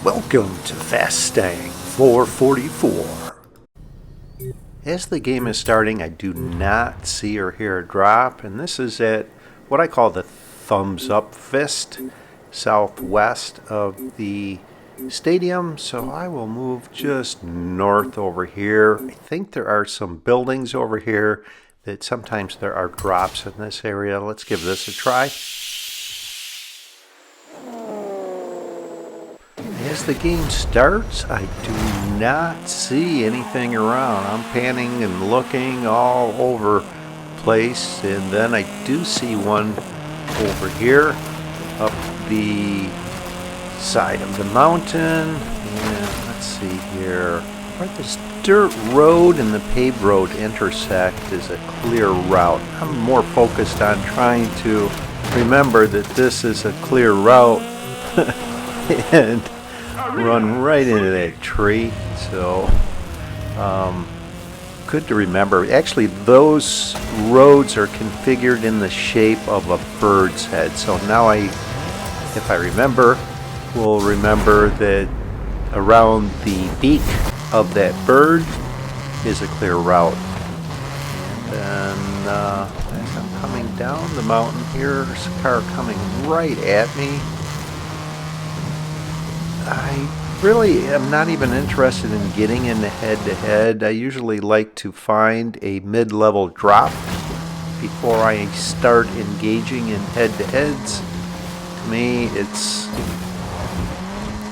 Welcome to Fastang 444. As the game is starting, I do not see or hear a drop, and this is at what I call the thumbs up fist, southwest of the stadium, so I will move just north over here. I think there are some buildings over here that sometimes there are drops in this area. Let's give this a try. As the game starts, I do not see anything around. I'm panning and looking all over the place, and then I do see one over here up the side of the mountain. And let's see here. Where this dirt road and the paved road intersect is a clear route. I'm more focused on trying to remember that this is a clear route and run right into that tree. So good to remember. Actually, those roads are configured in the shape of a bird's head, so now if I remember, will remember that around the beak of that bird is a clear route. And then as I'm coming down the mountain here, there's a car coming right at me. I really am not even interested in getting into head-to-head. I usually like to find a mid-level drop before I start engaging in head-to-heads. To me, it's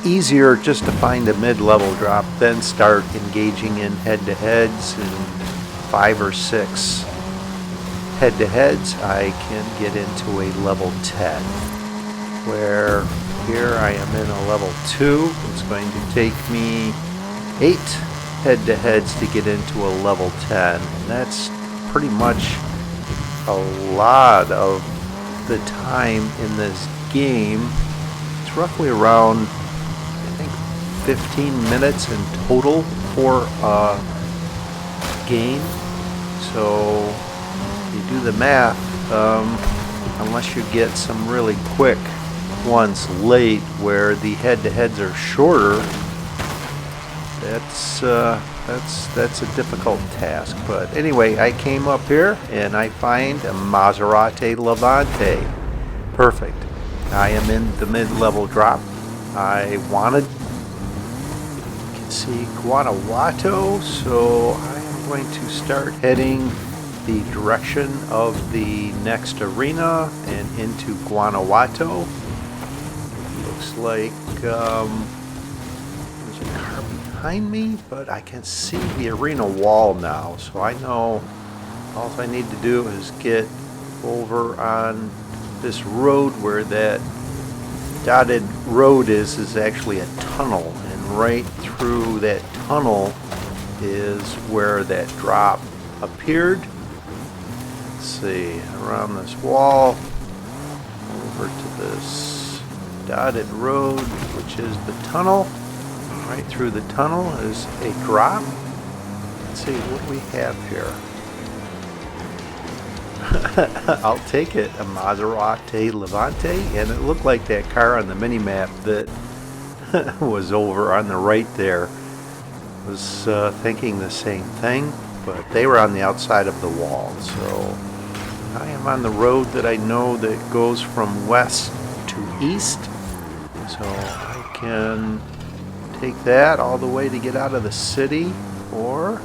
easier just to find a mid-level drop, then start engaging in head-to-heads. In 5 or 6 head-to-heads, I can get into a level 10, where here I am in a level 2. It's going to take me 8 head-to-heads to get into a level 10. And that's pretty much a lot of the time in this game. It's roughly around, I think, 15 minutes in total for a game. So if you do the math, unless you get some really quick ones late where the head-to-heads are shorter, that's a difficult task. But anyway, I came up here and I find a Maserati Levante. Perfect. I am in the mid-level drop. I wanted, you can see Guanajuato, so I am going to start heading the direction of the next arena and into Guanajuato. Looks like there's a car behind me, but I can see the arena wall now, so I know all I need to do is get over on this road where that dotted road is actually a tunnel, and right through that tunnel is where that drop appeared. Let's see, around this wall, over to this dotted road, which is the tunnel. Right through the tunnel is a drop. Let's see what we have here. I'll take it, a Maserati Levante, and it looked like that car on the mini-map that was over on the right there was thinking the same thing, but they were on the outside of the wall. So I am on the road that I know that goes from west to east, so I can take that all the way to get out of the city, or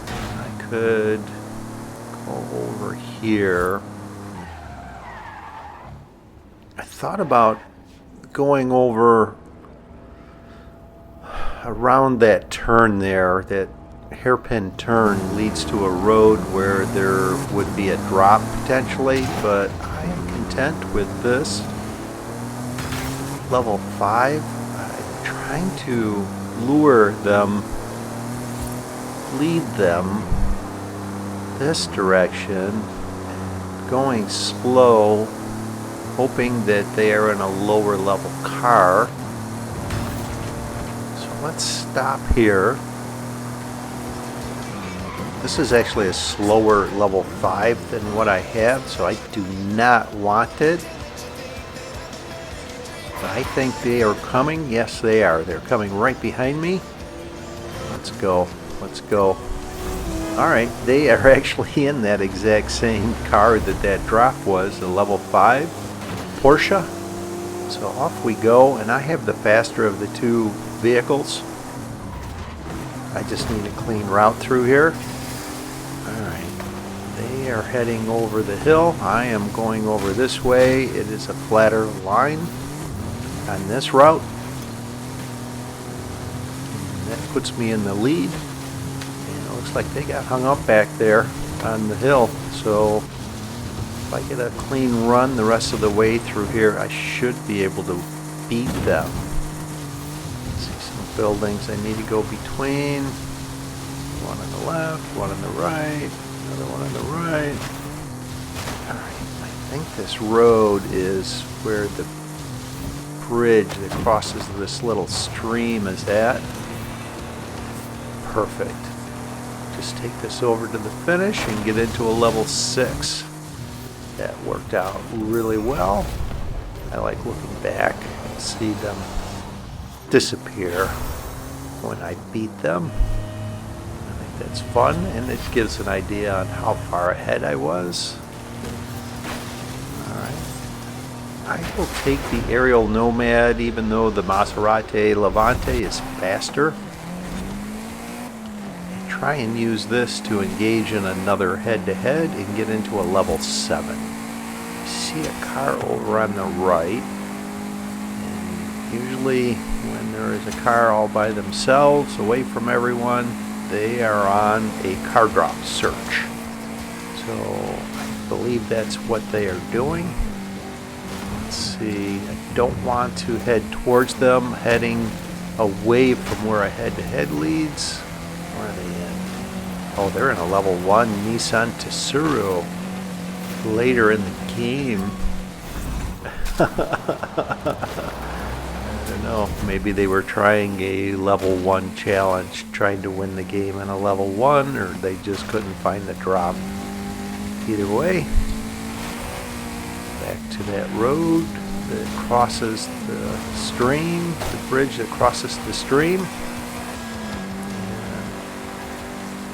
I could go over here. I thought about going over around that turn there. That hairpin turn leads to a road where there would be a drop potentially, but I am content with this. Level 5, I'm trying to lure them, lead them this direction, going slow, hoping that they are in a lower level car. So let's stop here. This is actually a slower level 5 than what I have, so I do not want it. I think they are coming. Yes, they are. They're coming right behind me. Let's go. Let's go. All right, they are actually in that exact same car that drop was, the level 5 Porsche. So off we go, and I have the faster of the two vehicles. I just need a clean route through here. All right, they are heading over the hill. I am going over this way. It is a flatter line on this route. And that puts me in the lead. And it looks like they got hung up back there on the hill. So if I get a clean run the rest of the way through here, I should be able to beat them. Buildings I need to go between. One on the left, one on the right, another one on the right. Alright, I think this road is where the bridge that crosses this little stream is at. Perfect. Just take this over to the finish and get into a level 6. That worked out really well. I like looking back and see them disappear when I beat them. I think that's fun, and it gives an idea on how far ahead I was. Alright. I will take the aerial Nomad even though the Maserati Levante is faster. And try and use this to engage in another head-to-head and get into a level 7. I see a car over on the right. Usually when there is a car all by themselves, away from everyone, they are on a car drop search. So I believe that's what they are doing. Let's see, I don't want to head towards them, heading away from where a head-to-head leads. Where are they in? Oh, they're in a level 1 Nissan Tsuru later in the game. I don't know, maybe they were trying a level 1 challenge, trying to win the game in a level 1, or they just couldn't find the drop. Either way, back to that road that crosses the stream, the bridge that crosses the stream.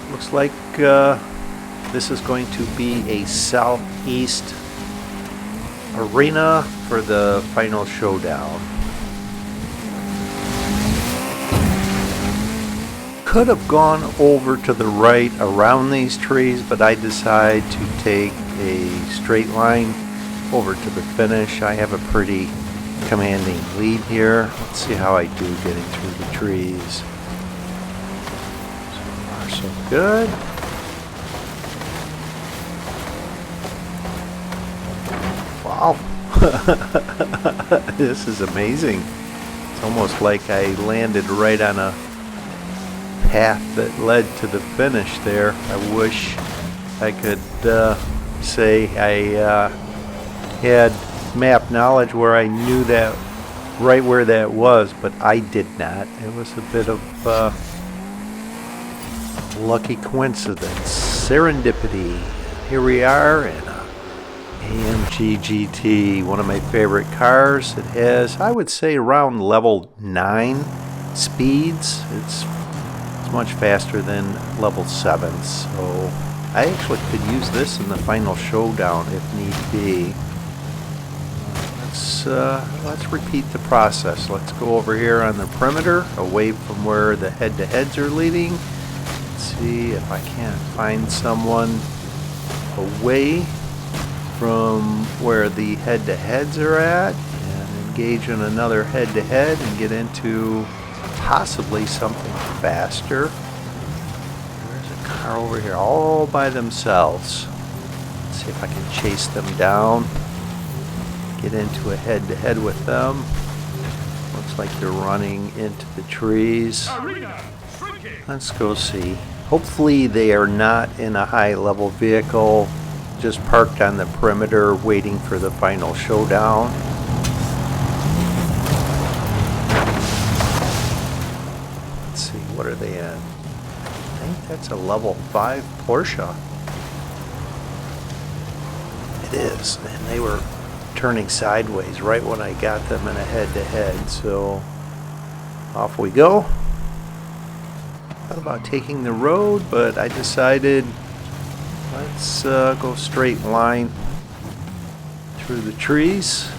And looks like this is going to be a southeast arena for the final showdown. Could have gone over to the right around these trees, but I decide to take a straight line over to the finish. I have a pretty commanding lead here. Let's see how I do getting through the trees. So far so good. Wow. This is amazing. It's almost like I landed right on a path that led to the finish there. I wish I could say I had map knowledge where I knew that right where that was, but I did not. It was a bit of lucky coincidence, serendipity. Here we are in a AMG GT, one of my favorite cars. It has, I would say, around level 9 speeds. It's much faster than level 7, so I actually could use this in the final showdown if need be. Let's repeat the process. Let's go over here on the perimeter, away from where the head-to-heads are leading. Let's see if I can't find someone away from where the head-to-heads are at and engage in another head-to-head and get into possibly something faster. There's a car over here all by themselves. Let's see if I can chase them down, get into a head-to-head with them. Looks like they're running into the trees. Let's go see. Hopefully they are not in a high-level vehicle, just parked on the perimeter waiting for the final showdown. What are they in? I think that's a level 5 Porsche. It is, and they were turning sideways right when I got them in a head-to-head. So off we go. Thought about taking the road, but I decided let's go straight line through the trees.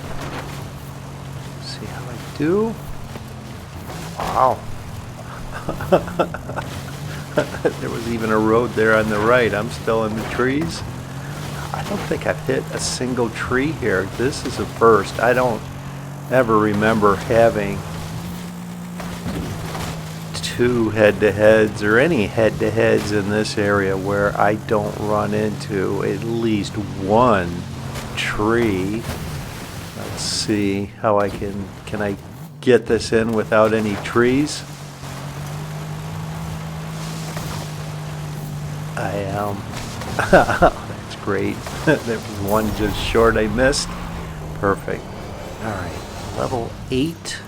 See how I do. Wow. There was even a road there on the right. I'm still in the trees. I don't think I've hit a single tree here. This is a first. I don't ever remember having two head-to-heads or any head-to-heads in this area where I don't run into at least one tree. Let's see how I can I get this in without any trees? I am. That's great. There was one just short I missed. Perfect. Alright, level 8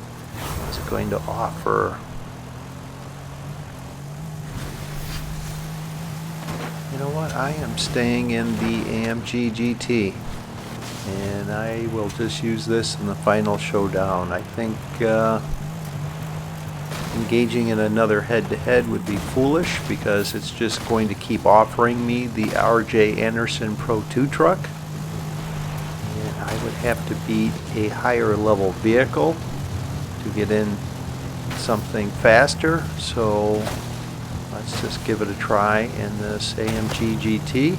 is going to offer. You know what? I am staying in the AMG GT. And I will just use this in the final showdown. I think engaging in another head-to-head would be foolish because it's just going to keep offering me the RJ Anderson Pro 2 truck. And I would have to beat a higher level vehicle to get in something faster. So let's just give it a try in this AMG GT.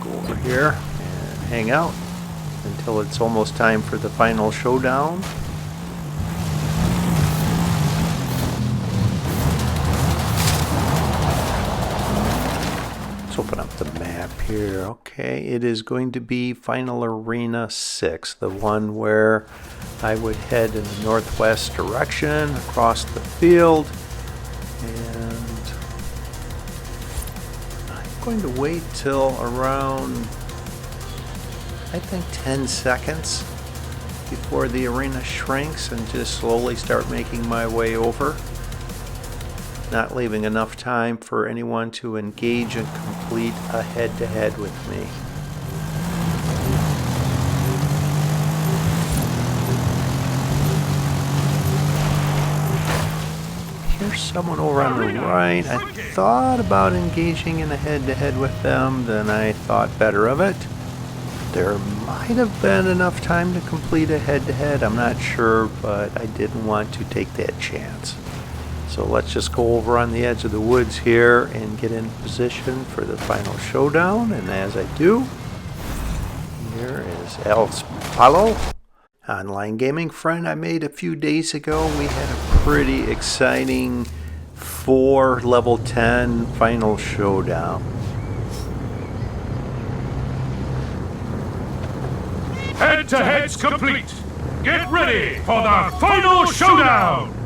Go over here and hang out until it's almost time for the final showdown. Let's open up the map here. Okay, it is going to be Final Arena 6, the one where I would head in the northwest direction across the field. And I'm going to wait till around, I think, 10 seconds before the arena shrinks and just slowly start making my way over. Not leaving enough time for anyone to engage and complete a head-to-head with me. Here's someone over on the right. I thought about engaging in a head-to-head with them, then I thought better of it. There might have been enough time to complete a head-to-head, I'm not sure, but I didn't want to take that chance. So let's just go over on the edge of the woods here and get in position for the final showdown. And as I do, here is AlvsPaulo, online gaming friend I made a few days ago. We had a pretty exciting 4 level 10 final showdown. Head-to-heads complete. Get ready for the final showdown.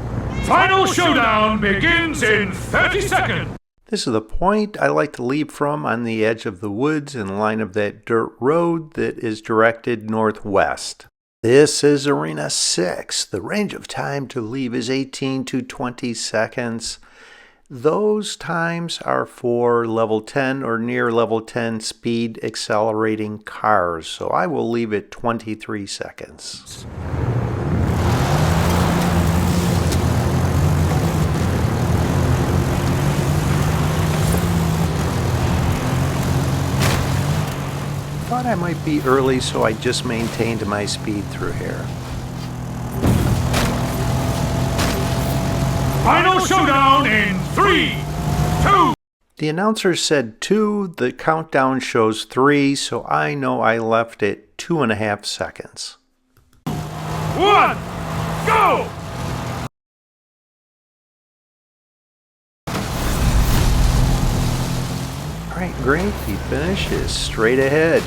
Final showdown begins in 30 seconds. This is the point I like to leap from on the edge of the woods in line of that dirt road that is directed northwest. This is Arena 6. The range of time to leave is 18 to 20 seconds. Those times are for level 10 or near level 10 speed accelerating cars, so I will leave it 23 seconds. Thought I might be early, so I just maintained my speed through here. Final showdown in 3, 2. The announcer said 2, the countdown shows 3, so I know I left it 2.5 seconds. 1, go! Alright, great. The finish is straight ahead.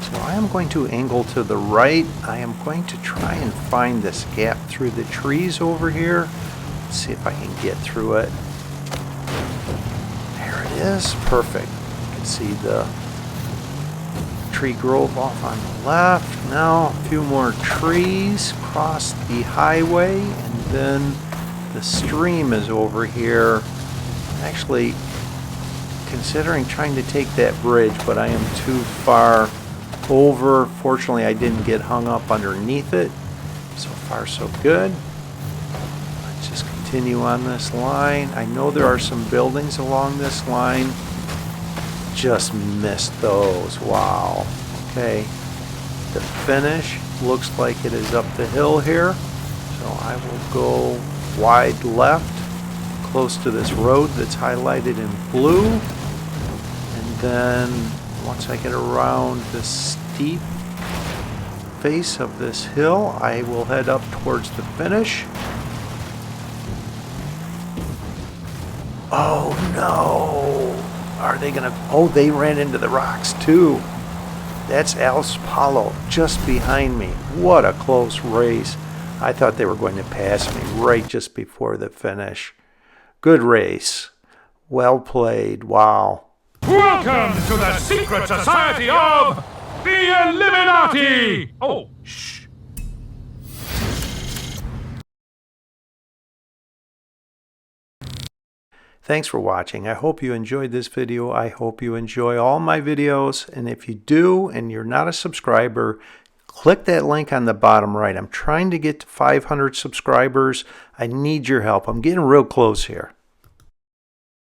So I am going to angle to the right. I am going to try and find this gap through the trees over here. Let's see if I can get through it. There it is. Perfect. You can see the tree grove off on the left. Now a few more trees cross the highway, and then the stream is over here. Actually, considering trying to take that bridge, but I am too far over. Fortunately, I didn't get hung up underneath it. So far, so good. Let's just continue on this line. I know there are some buildings along this line. Just missed those. Wow. Okay. The finish looks like it is up the hill here. So I will go wide left, close to this road that's highlighted in blue. And then once I get around the steep face of this hill, I will head up towards the finish. Oh no! Are they gonna... Oh, they ran into the rocks too. That's AlvsPaulo just behind me. What a close race. I thought they were going to pass me right just before the finish. Good race. Well played. Wow. Welcome to the secret society of the Illuminati! Oh, shh. Thanks for watching. I hope you enjoyed this video. I hope you enjoy all my videos. And if you do and you're not a subscriber, click that link on the bottom right. I'm trying to get to 500 subscribers. I need your help. I'm getting real close here.